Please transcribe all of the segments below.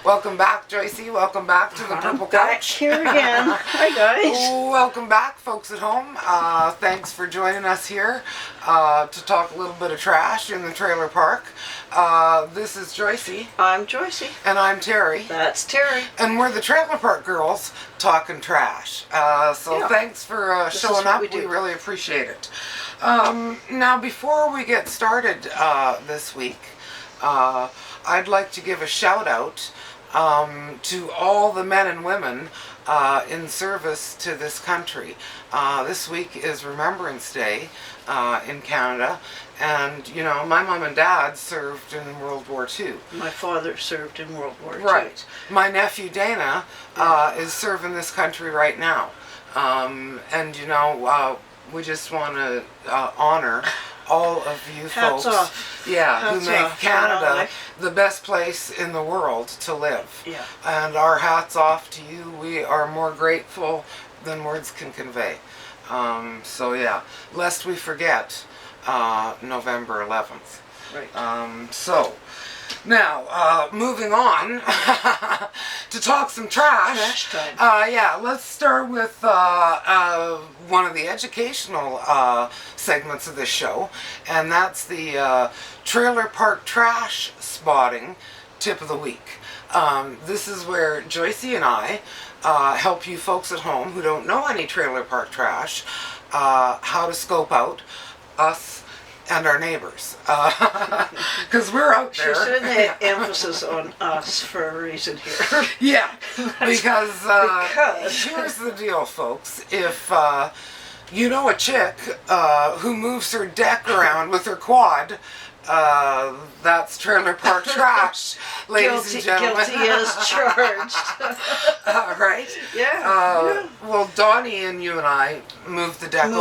Welcome back, Joycey. Welcome back to the Purple Back Couch. here again. Hi, guys. Welcome back, folks at home. Thanks for joining us here to talk a little bit of trash in the trailer park. This is Joycey. I'm Joycey. And I'm Terry. That's Terry. And we're the Trailer Park Girls talking trash. Thanks for showing up. We really appreciate it. Now, before we get started this week, I'd like to give a shout out to all the men and women in service to this country. This week is Remembrance Day in Canada, and you know, my mom and dad served in World War II. My father served in World War II. Right. My nephew Dana is serving this country right now, and you know, we just want to honor all of you Hats folks, off. who make off. Canada the best place in the world to live. Yeah. And our hats off to you. We are more grateful than words can convey. Lest we forget November 11th. Right. Now, moving on to talk some trash. Trash time. Let's start with one of the educational segments of this show, and that's the trailer park trash spotting tip of the week. This is where Joycey and I help you folks at home who don't know any trailer park trash how to scope out us and our neighbors, because we're out there. She's doing the emphasis on us for a reason here. Yeah, because here's the deal, folks. If you know a chick who moves her deck around with her quad, that's trailer park trash, ladies and gentlemen. Guilty as charged. Right? Yeah. Well, Donnie and you and I moved the deck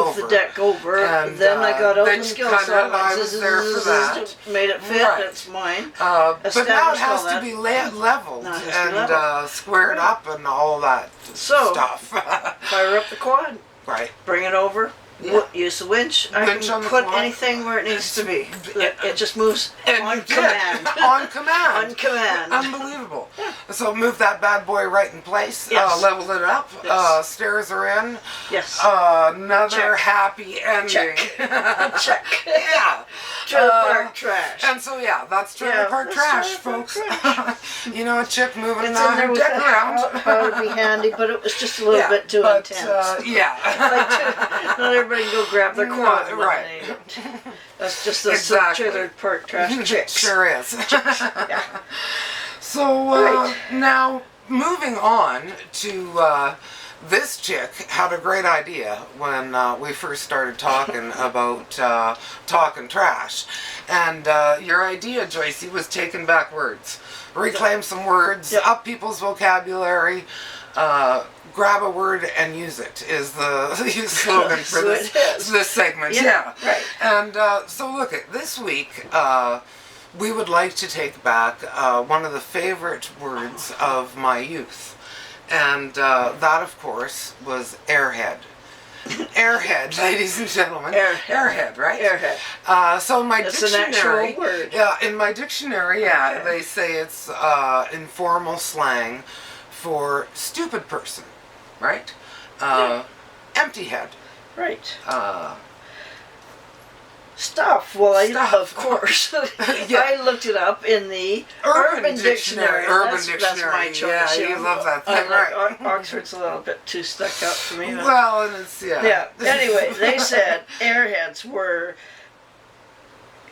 over. And then I got out the skill set. I was there for that. Made it fit. Right. That's mine. But now it has to be leveled and squared up and all that stuff. Fire up the quad. Right. Bring it over. Yeah. Use the winch. I Winch can put anything where it needs to be. It just moves on command. On command. On command. Unbelievable. Yeah. So move that bad boy right in place. Yes. Level it up. Yes. Stairs are in. Yes. Another happy ending. Check. Check. Yeah. Trailer park trash. And so that's trailer park trash, folks. You know, a chick moving her deck around. That would be handy, but it was just a little bit too intense. Not everybody can go grab their quad. Right. That's just the trailer park trash chicks. Sure is. Yeah. So now moving on to this chick had a great idea when we first started talking about talking trash, and your idea, Joycey, was taking back words, reclaim some words, up people's vocabulary. Grab a word and use it is the slogan for this segment. Yeah. Right. And so look at this week. We would like to take back one of the favorite words of my youth, and that, of course, was airhead. Airhead, ladies and gentlemen. Airhead, right? Airhead. So in my dictionary, an actual word. Yeah, in my dictionary, they say it's informal slang for stupid person, right? Empty head. Right. Stuff. Well, of course. I looked it up in the Urban Dictionary. That's my choice. Yeah, you love that thing, right? Oxford's a little bit too stuck up for me. Well, and it's, Anyway, they said airheads were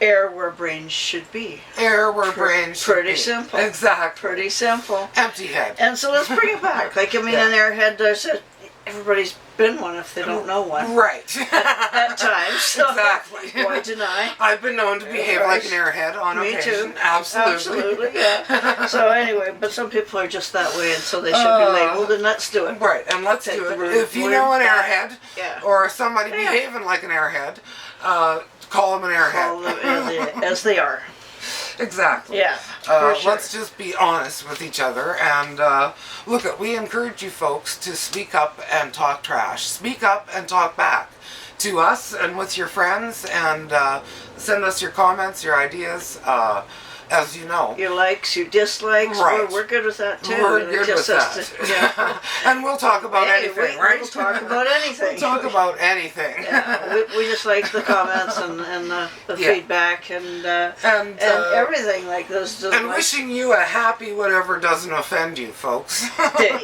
air where brains should be. Air where brains should be. Pretty simple. Exactly. Pretty simple. Empty head. And so let's bring it back. Like, I mean, an airhead, everybody's been one if they don't know one. Right. At times. So exactly. Why deny? I've been known to behave like an airhead on occasion. Me too. Absolutely, yeah. So anyway, but some people are just that way, and so they should be labeled, and let's do it. Right, and let's do it. If you know an airhead, or somebody behaving like an airhead, call them an airhead. Call them as they are. Exactly. Yeah. Sure. Let's just be honest with each other, and we encourage you folks to speak up and talk trash. Speak up and talk back to us and with your friends, and send us your comments, your ideas. as you know. Your likes, your dislikes, right. we're good with that too. We're good with that. And we'll talk about anything, right? We'll talk about anything. We'll talk about anything. Yeah, we just like the comments and the feedback and everything like those. And wishing you a happy whatever doesn't offend you, folks. Day.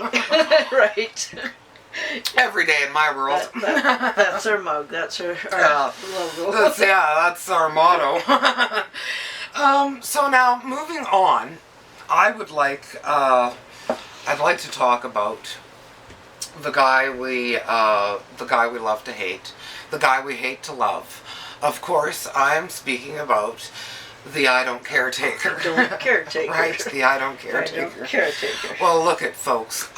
Right. Every day in my world. That's our mug. That's our logo. That's our motto. So now, moving on, I'd like to talk about the guy we love to hate, the guy we hate to love. Of course, I'm speaking about the I don't caretaker. Don't caretaker. Right, the I don't caretaker. I don't caretaker. Well, look at folks.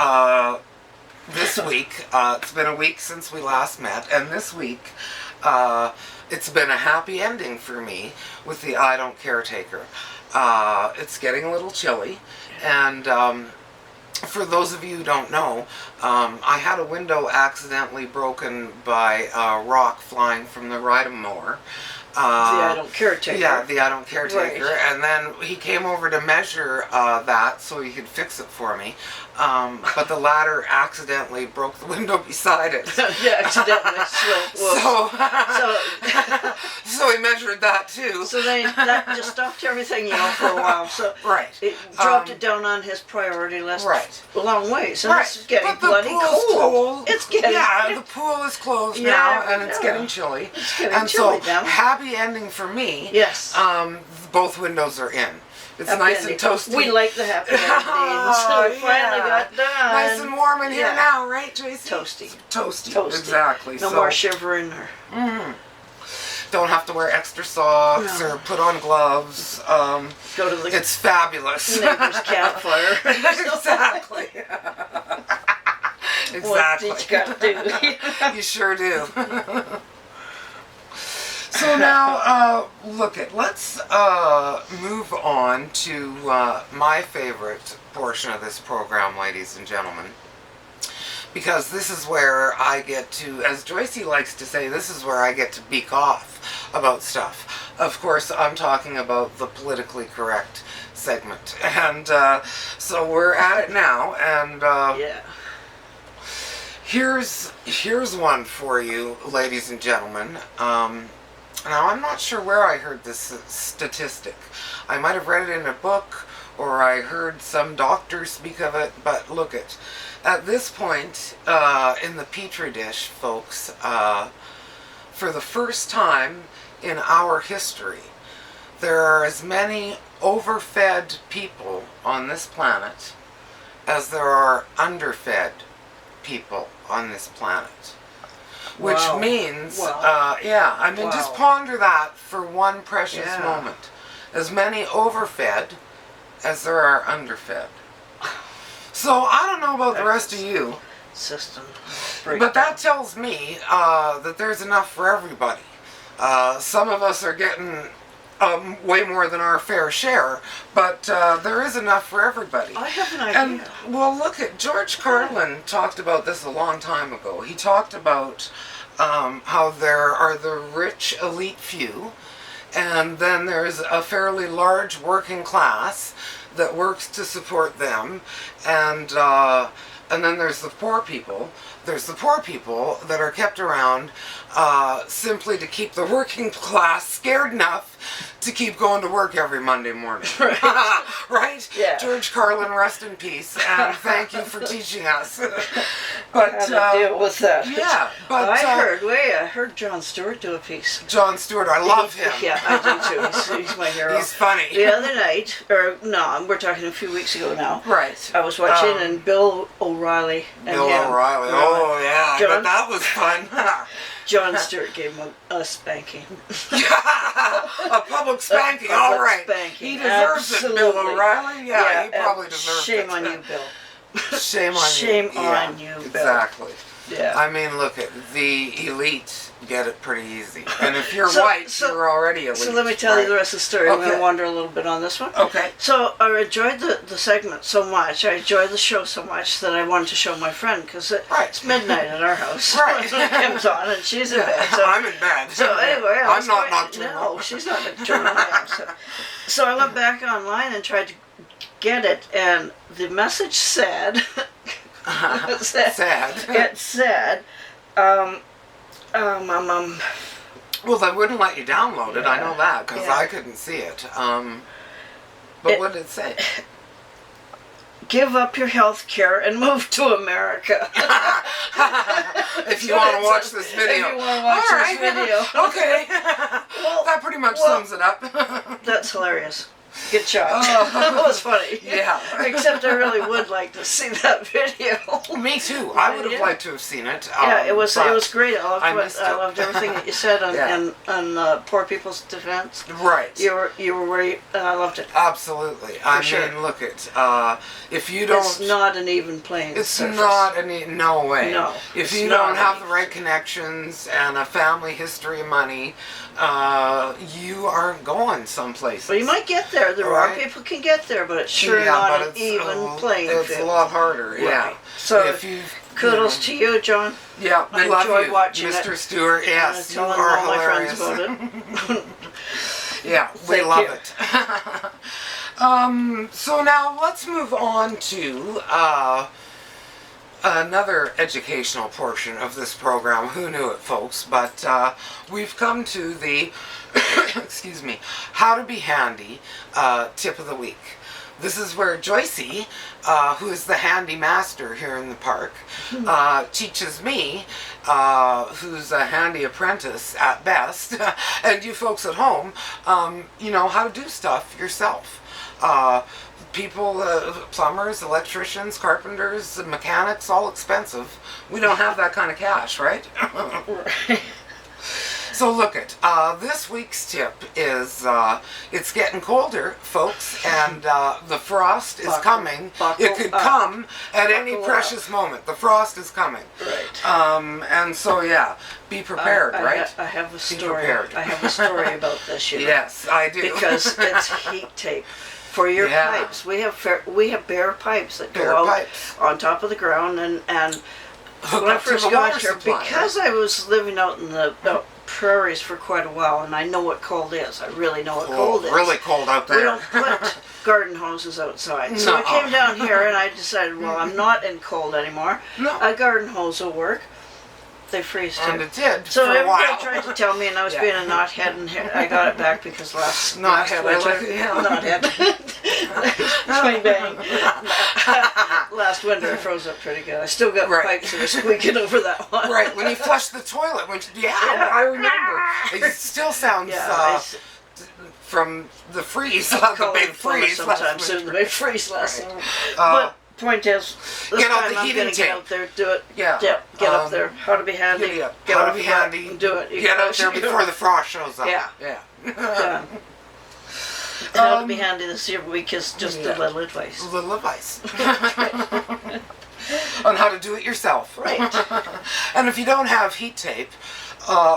This week, it's been a week since we last met, and this week, it's been a happy ending for me with the I don't caretaker. It's getting a little chilly, and for those of you who don't know, I had a window accidentally broken by a rock flying from the ride-a-mower. The I don't caretaker. Yeah, the I don't caretaker. Right. And then he came over to measure that so he could fix it for me. But the ladder accidentally broke the window beside it. Yeah, accidentally slipped. So he measured that too. So then that just stopped everything, for a while. So right. It dropped it down on his priority list a long ways. And right. it's getting but the bloody cold. It's getting... Yeah, the pool is closed now, and it's getting chilly. It's getting chilly now. Happy ending for me. Yes. Both windows are in. It's happy nice ending. and toasty. We like the happy endings. So we finally got done. Nice and warm in here now, right, Tracy? Toasty. Exactly. No more shivering or... Don't have to wear extra socks or put on gloves. Go to the it's fabulous. neighbor's campfire. Exactly. Exactly. What you got to do? You sure do. So now, let's move on to my favorite portion of this program, ladies and gentlemen. Because this is where I get to, as Joycey likes to say, this is where I get to beak off about stuff. Of course, I'm talking about the politically correct segment. And so we're at it now, and here's one for you, ladies and gentlemen. Now, I'm not sure where I heard this statistic. I might have read it in a book, or I heard some doctor speak of it, but look it. At this point in the Petri dish, folks, for the first time in our history, there are as many overfed people on this planet as there are underfed people on this planet. Which means, just ponder that for one precious moment. As many overfed as there are underfed. So, I don't know about the rest of you, system but that tells me that there's enough for everybody. Some of us are getting way more than our fair share, but there is enough for everybody. I have an idea. And, well, look at George Carlin talked about this a long time ago. He talked about how there are the rich elite few, and then there's a fairly large working class that works to support them, and then there's the poor people. There's the poor people that are kept around simply to keep the working class scared enough to keep going to work every Monday morning. Right? Right? Yeah. George Carlin, rest in peace, and thank you for teaching us. But how to deal with that. Yeah, but I heard Jon Stewart do a piece. Jon Stewart, I love him. Yeah, I do too. He's my hero. He's funny. The other night, we're talking a few weeks ago now. Right. I was watching and Bill O'Reilly. O'Reilly. Oh yeah, but that was fun. Jon Stewart gave him a spanking. A public spanking, all right. Spanking. He deserves it, Bill O'Reilly. Yeah, he probably deserves it. Shame on you, Bill. Shame on Shame you. on you, Bill. Exactly. Yeah. I mean, look at the elite get it pretty easy, and if you're white, you're already elite. So let me tell you the rest of the story. I'm going to wander a little bit on this one. Okay. So I enjoyed the segment so much. I enjoyed the show so much that I wanted to show my friend because it's midnight at our house. Right. Kim's on and she's in bed. So, I'm in bed. So anyway, I'm not nocturnal. No, she's not nocturnal. So I went back online and tried to get it, and the message said. Sad. It said, well, they wouldn't let you download it. I know that because I couldn't see it. But what did it say? Give up your health care and move to America. If you want to watch this video. If you want to watch this video. Okay. Well, that pretty much sums it up. That's hilarious. Good job. That was funny. Yeah. Except I really would like to see that video. Me too. I would have liked to have seen it. It was great. I loved everything that you said on poor people's defense. Right. You were where I loved it. Absolutely. I mean, look at if you don't. It's not an even playing surface. It's not no way. No. If you don't have the right connections and a family history of money, you aren't going someplace. Well, you might get there. There are people can get there, but it's sure not an even playing field. It's a lot harder, yeah. So if you, kudos to you, John. Yeah, I enjoyed watching Mr. it. Stewart. Yes, you telling are all hilarious. my friends about it. Yeah, we love it. So now let's move on to another educational portion of this program. Who knew it, folks? But we've come to the excuse me, how to be handy tip of the week. This is where Joycey, who is the handy master here in the park, teaches me, who's a handy apprentice at best, and you folks at home, you know, how to do stuff yourself. People, plumbers, electricians, carpenters, mechanics, all expensive. We don't have that kind of cash, right? Right. So look at, this week's tip is, it's getting colder, folks, and the frost is coming. It could come at any precious moment. The frost is coming. Right. And so, yeah, be prepared, right? I have a story. Be prepared. I have a story about this, you know. Yes, I do. Because it's heat tape. For your pipes. We have bare pipes that go out on top of the ground, and when I first got here, because I was living out in the prairies for quite a while, and I know what cold is. I really know what cold is. Really cold out there. We don't put garden hoses outside. So I came down here and I decided, well, I'm not in cold anymore. No. A garden hose will work. They freeze too. And it did so for a while. everybody tried to tell me, and I was being a knothead, and I got it back because last winter, knothead. Swing bang. Last winter I froze up pretty good. I still got pipes that are squeaking over that one. Right, when you flush the toilet, I remember. It still sounds from the freeze, the big freeze. Sometimes the big freeze last summer. But point is, get out the heating tape. Get out there, do it. Yeah. Get up there. How to be handy. How to be handy. Do it. Get out there before the frost shows up. Yeah. Yeah. How to be handy this year week is just a little advice. A little advice. On how to do it yourself. Right. And if you don't have heat tape,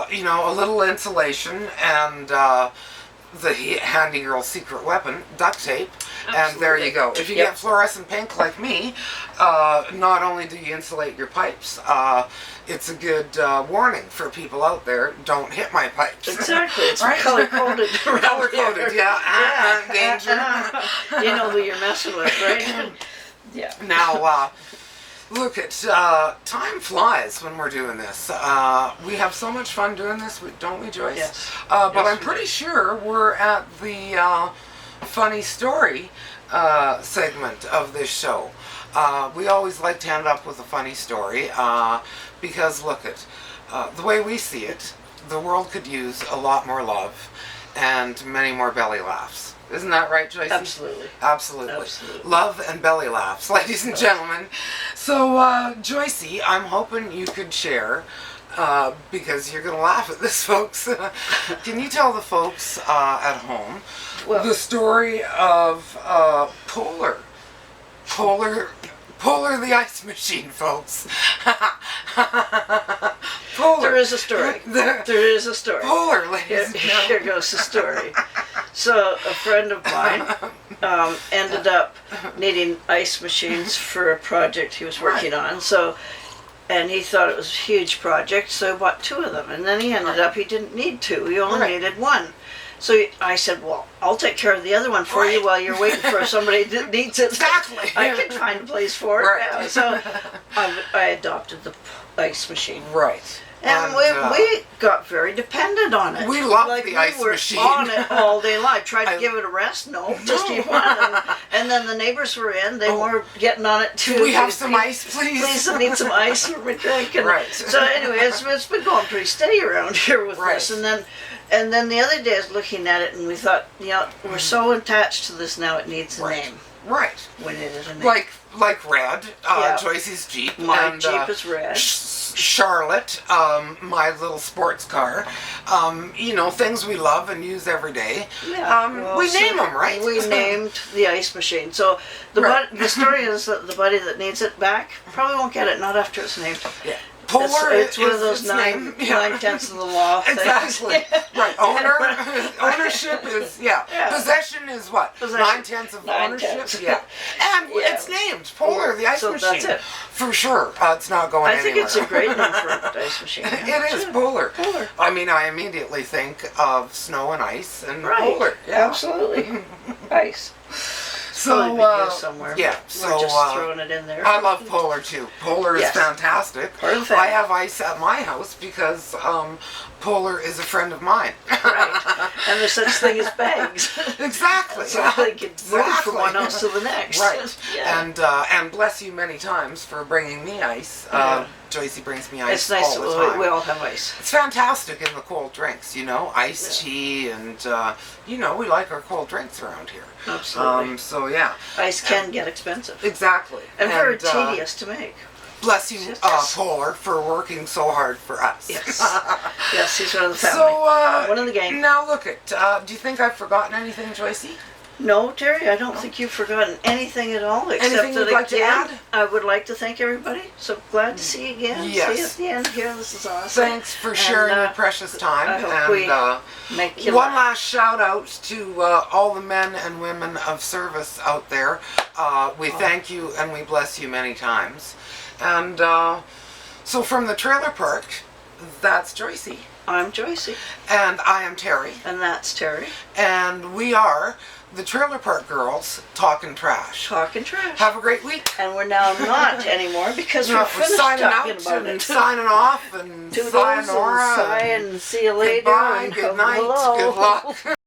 you know, a little insulation and the handy girl secret weapon, duct tape. Absolutely. And there you go. If you get fluorescent pink like me, not only do you insulate your pipes, it's a good warning for people out there, don't hit my pipes. Exactly. It's color-coded. Color-coded, danger. You know who you're messing with, right? Yeah. Now, look at, time flies when we're doing this. We have so much fun doing this, don't we, Joyce? Yes. But I'm pretty sure we're at the funny story segment of this show. We always like to end up with a funny story because look at the way we see it, the world could use a lot more love and many more belly laughs. Isn't that right, Joyce? Absolutely. Absolutely. Love and belly laughs, ladies and gentlemen. So, Joycey, I'm hoping you could share, because you're going to laugh at this, folks. Can you tell the folks at home Polar the ice machine, folks. Polar. There is a story. There is a story. Polar, ladies and gentlemen. Here goes the story. So a friend of mine ended up needing ice machines for a project he was working on. So, and he thought it was a huge project, so he bought 2 of them. And then he ended up he didn't need 2. He only needed 1. So I said, well, I'll take care of the other one for you while you're waiting for somebody that needs it. Exactly. I can find a place for it. Right. Yeah. So I adopted the ice machine. Right. And we got very dependent on it. We loved the ice machine. We were on it all day long. Tried to give it a rest. No, just keep on. And then the neighbors were in. They were getting on it too. Can we have some ice, please? Please, I need some ice for my drink. And right. So anyway, it's been going pretty steady around here with this. And then the other day I was looking at it and we thought, we're so attached to this now. It needs a name. Right. We needed a name. Like Red, Joyce's Jeep. My Jeep is Red. Charlotte, my little sports car. Things we love and use every day. Yeah. We name them, right? We named the ice machine. So the story is that the buddy that needs it back probably won't get it, not after it's named. Yeah. Polar it's one of those 9/10 of the law things. Exactly. Right. Ownership is, Possession is what? 9/10 of ownership? Yeah. And it's named Polar, the ice machine. That's it. For sure. It's not going anywhere. I think it's a great name for an ice machine. It is, Polar. I mean, I immediately think of snow and ice and polar. Yeah. Absolutely. Ice. So, somewhere. Yeah, we're just throwing it in there. I love Polar too. Polar is fantastic. I have ice at my house because Polar is a friend of mine. Right. And there's such thing as bags. Exactly. So they can move from one house to the next. Right. And bless you many times for bringing me ice. Joycey brings me ice. It's nice all the time. We all have ice. It's fantastic in the cold drinks, iced tea, and we like our cold drinks around here. Absolutely. Ice can get expensive. Exactly. And very tedious to make. Bless you, Polar, for working so hard for us. Yes. Yes, he's one of the family. So, one of the gang. Now look do you think I've forgotten anything, Joycey? No, Terry, I don't think you've forgotten anything at all. Except anything that you'd like to add? I would like to thank everybody. So glad to see you again. Yes. See you at the end here. This is awesome. Thanks for sharing your precious time. I hope we make you one last shout out to all the men and women of service out there. We thank you and we bless you many times. And so from the trailer park, that's Joycey. I'm Joycey. And I am Terry. And that's Terry. And we are the Trailer Park Girls Talkin' Trash. Talkin' Trash. Have a great week. And we're now not anymore because we're finished signing talking out about and it. Signing off and sayonara. And see you later. Goodbye, And good night, hello. good luck.